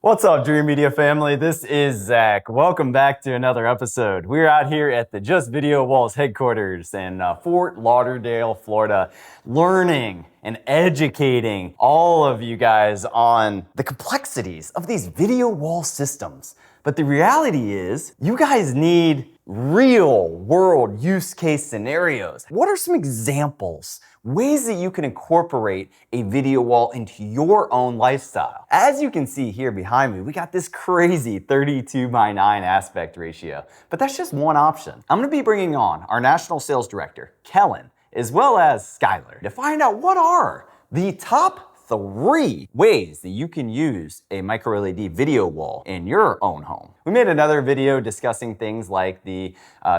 What's up, Dreamedia family? This is Zach. Welcome back to another episode. We're out here at the Just Video Walls headquarters in Fort Lauderdale, Florida, learning and educating all of you guys on the complexities of these video wall systems. But the reality is, you guys need real world use case scenarios. What are some examples, ways that you can incorporate a video wall into your own lifestyle? As you can see here behind me, we got this crazy 32:9 aspect ratio, but that's just one option. I'm gonna be bringing on our national sales director, Kellen, as well as Skylar, to find out what are the top 3 ways that you can use a micro-LED video wall in your own home. We made another video discussing things like the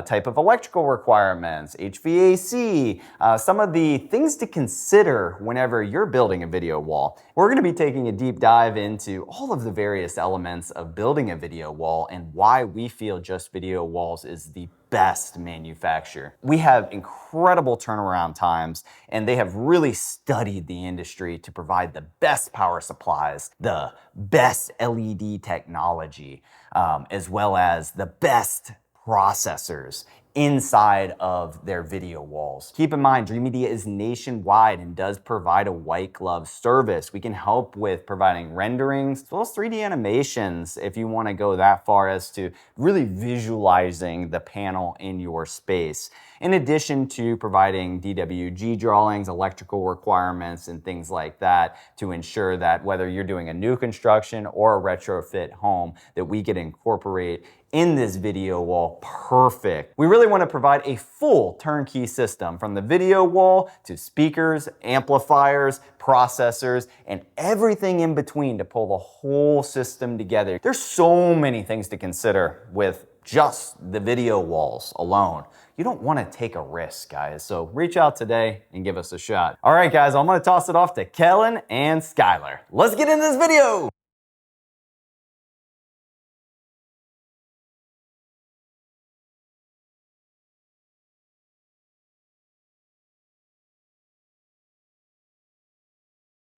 type of electrical requirements, HVAC, some of the things to consider whenever you're building a video wall. We're gonna be taking a deep dive into all of the various elements of building a video wall and why we feel Just Video Walls is the best manufacturer. We have incredible turnaround times, and they have really studied the industry to provide the best power supplies, the best LED technology, as well as the best processors inside of their video walls. Keep in mind, Dreamedia is nationwide and does provide a white glove service. We can help with providing renderings as well as 3D animations if you want to go that far as to really visualizing the panel in your space. In addition to providing DWG drawings, electrical requirements, and things like that to ensure that whether you're doing a new construction or a retrofit home, that we could incorporate in this video wall perfect. We really want to provide a full turnkey system from the video wall to speakers, amplifiers, processors, and everything in between to pull the whole system together. There's so many things to consider with just the video walls alone. You don't want to take a risk, guys. So reach out today and give us a shot. All right, guys, I'm going to toss it off to Kellen and Skylar. Let's get into this video.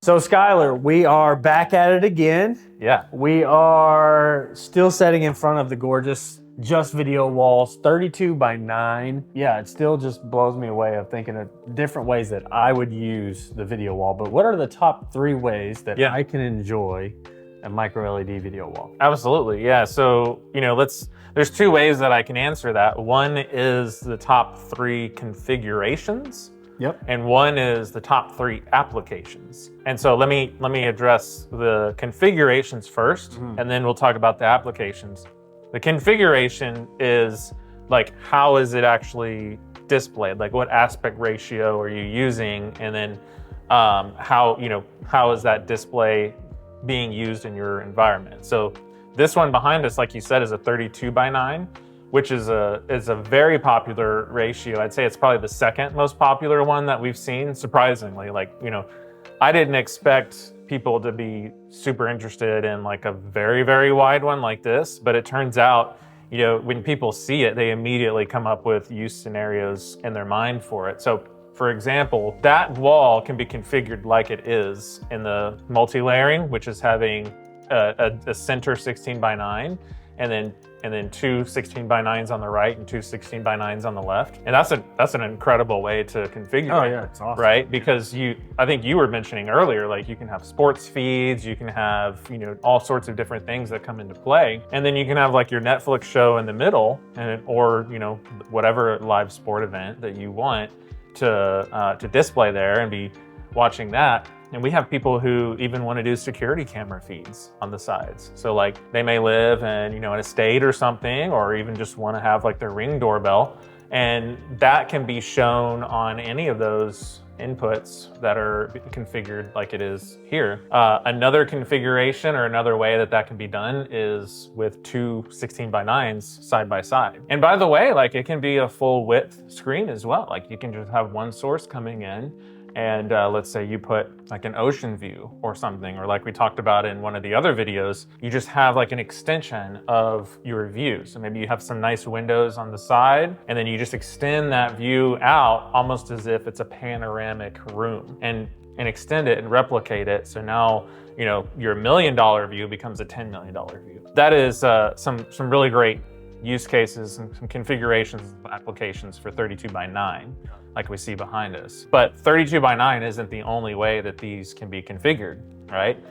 So Skylar, we are back at it again. Yeah. We are still setting in front of the gorgeous Just Video Walls, 32:9. Yeah, it still just blows me away of thinking of different ways that I would use the video wall. But what are the top 3 ways that I can enjoy a micro LED video wall? Absolutely, yeah. So, there's 2 ways that I can answer that. One is the top 3 configurations. Yep. And one is the top 3 applications. And so let me address the configurations first, and then we'll talk about the applications. The configuration is like, how is it actually displayed? Like, what aspect ratio are you using? And then how is that display being used in your environment? So this one behind us, like you said, is a 32:9. Which is a very popular ratio. I'd say it's probably the second most popular one that we've seen, surprisingly. I didn't expect people to be super interested in like a very, very wide one like this, but it turns out, when people see it, they immediately come up with use scenarios in their mind for it. So for example, that wall can be configured like it is in the multi-layering, which is having a center 16:9, and then 2 16:9s on the right and 2 16:9s on the left. And that's an incredible way to configure. Oh yeah, it's awesome. Right? Because I think you were mentioning earlier, like you can have sports feeds, you can have, all sorts of different things that come into play. And then you can have like your Netflix show in the middle, or whatever live sport event that you want to display there and be watching that. And we have people who even want to do security camera feeds on the sides. So like they may live in an estate or something, or even just want to have like their Ring doorbell. And that can be shown on any of those inputs that are configured like it is here. Another configuration or another way that can be done is with 2 16:9s side by side. And by the way, like it can be a full width screen as well. Like you can just have one source coming in, and let's say you put like an ocean view or something, or like we talked about in one of the other videos, you just have like an extension of your view. So maybe you have some nice windows on the side, and then you just extend that view out almost as if it's a panoramic room. And and extend it and replicate it. So now, you know, your $1 million view becomes a $10 million view. That is some really great use cases and some configurations of applications for 32 by 9, like we see behind us. But 32 by 9 isn't the only way that these can be configured, right?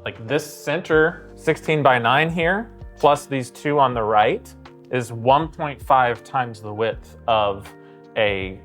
Like this center 16 by 9 here, plus these two on the right, is 1.5 times the width of a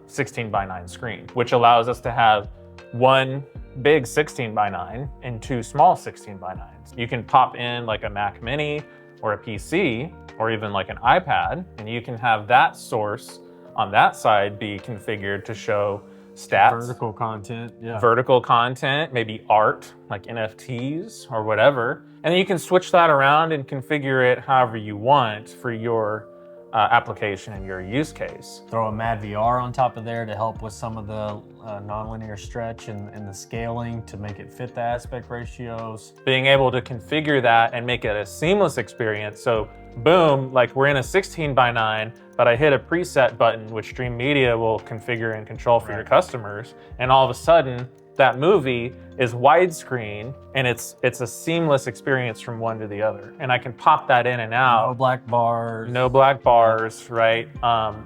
16 by 9 screen, which allows us to have one big 16 by 9 and two small 16 by 9s. You can pop in like a Mac Mini or a PC or even like an iPad, and you can have that source on that side be configured to show stats. Vertical content, yeah. Vertical content, maybe art, like NFTs or whatever. And then you can switch that around and configure it however you want for your application and your use case. Throw a MADVR on top of there to help with some of the nonlinear stretch and the scaling to make it fit the aspect ratios. Being able to configure that and make it a seamless experience. So boom, like we're in a 16 by 9, but I hit a preset button, which Dreamedia will configure and control for your customers. And all of a sudden, that movie is widescreen, and it's a seamless experience from one to the other. And I can pop that in and out. No black bars. No black bars, right?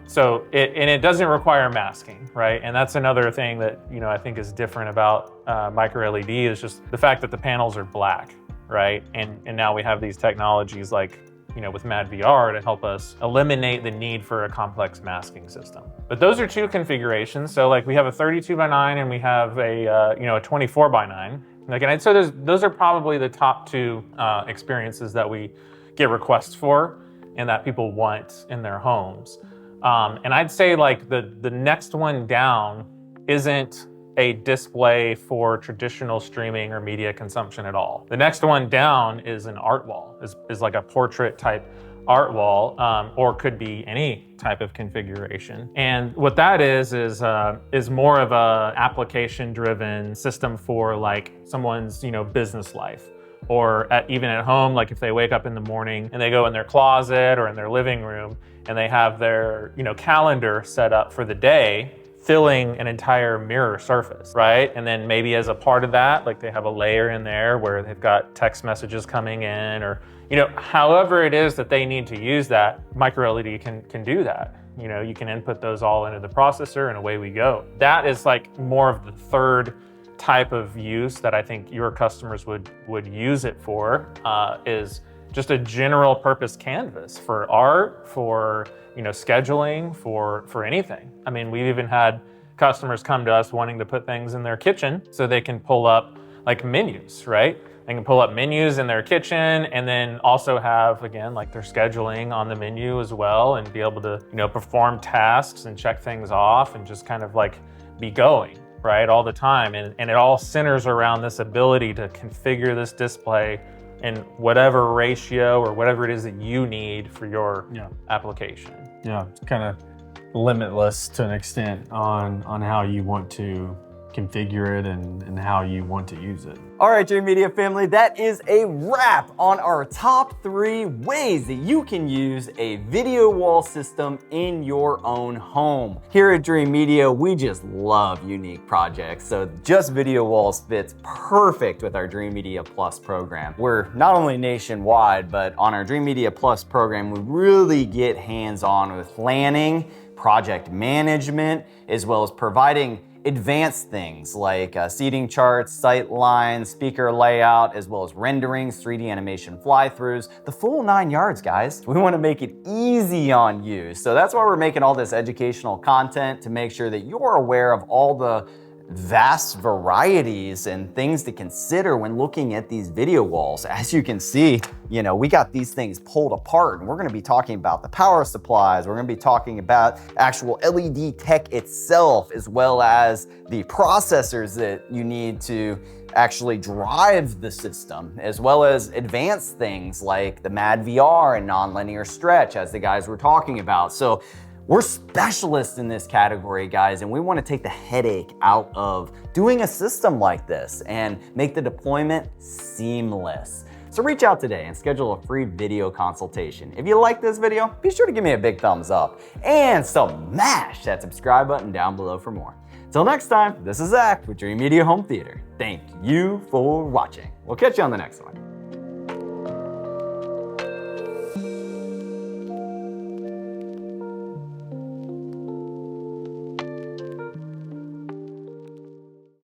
So it doesn't require masking, right? And that's another thing that, you know, I think is different about MicroLED is just the fact that the panels are black, right? And now we have these technologies like, you know, with MADVR to help us eliminate the need for a complex masking system. But those are two configurations. So like we have a 32 by 9 and we have a, you know, a 24 by 9. Like, and I'd say those are probably the top two experiences that we get requests for and that people want in their homes. And I'd say like the next one down isn't a display for traditional streaming or media consumption at all. The next one down is an art wall, is like a portrait type art wall, or could be any type of configuration. And what that is more of a application driven system for like someone's, you know, business life. Or even at home, like if they wake up in the morning and they go in their closet or in their living room and they have their, you know, calendar set up for the day, filling an entire mirror surface, right? And then maybe as a part of that, like they have a layer in there where they've got text messages coming in, or, you know, however it is that they need to use that, MicroLED can do that. You know, you can input those all into the processor and away we go. That is like more of the third type of use that I think your customers would use it for, is just a general purpose canvas for art, for, you know, scheduling, for anything. I mean, we've even had customers come to us wanting to put things in their kitchen so they can pull up like menus, right? They can pull up menus in their kitchen and then also have, again, like their scheduling on the menu as well, and be able to, you know, perform tasks and check things off and just kind of like be going, right, all the time. And it all centers around this ability to configure this display in whatever ratio or whatever it is that you need for your application. Yeah, it's kind of limitless to an extent on how you want to configure it and how you want to use it. All right, Dreamedia family, that is a wrap on our top 3 ways that you can use a video wall system in your own home. Here at Dreamedia, we just love unique projects, so Just Video Walls fits perfect with our Dreamedia Plus program. We're not only nationwide, but on our Dreamedia Plus program, we really get hands-on with planning, project management, as well as providing advanced things like seating charts, sight lines, speaker layout, as well as renderings, 3D animation fly-throughs, the full 9 yards, guys. We want to make it easy on you. So that's why we're making all this educational content, to make sure that you're aware of all the vast varieties and things to consider when looking at these video walls. As you can see, you know, we got these things pulled apart, and we're going to be talking about the power supplies. We're going to be talking about actual LED tech itself, as well as the processors that you need to actually drive the system, as well as advanced things like the MADVR and nonlinear stretch, as the guys were talking about. So we're specialists in this category, guys, and we want to take the headache out of doing a system like this and make the deployment seamless. So reach out today and schedule a free video consultation. If you like this video, be sure to give me a big thumbs up and smash that subscribe button down below for more. Until next time, this is Zach with Dreamedia Home Theater. Thank you for watching. We'll catch you on the next one.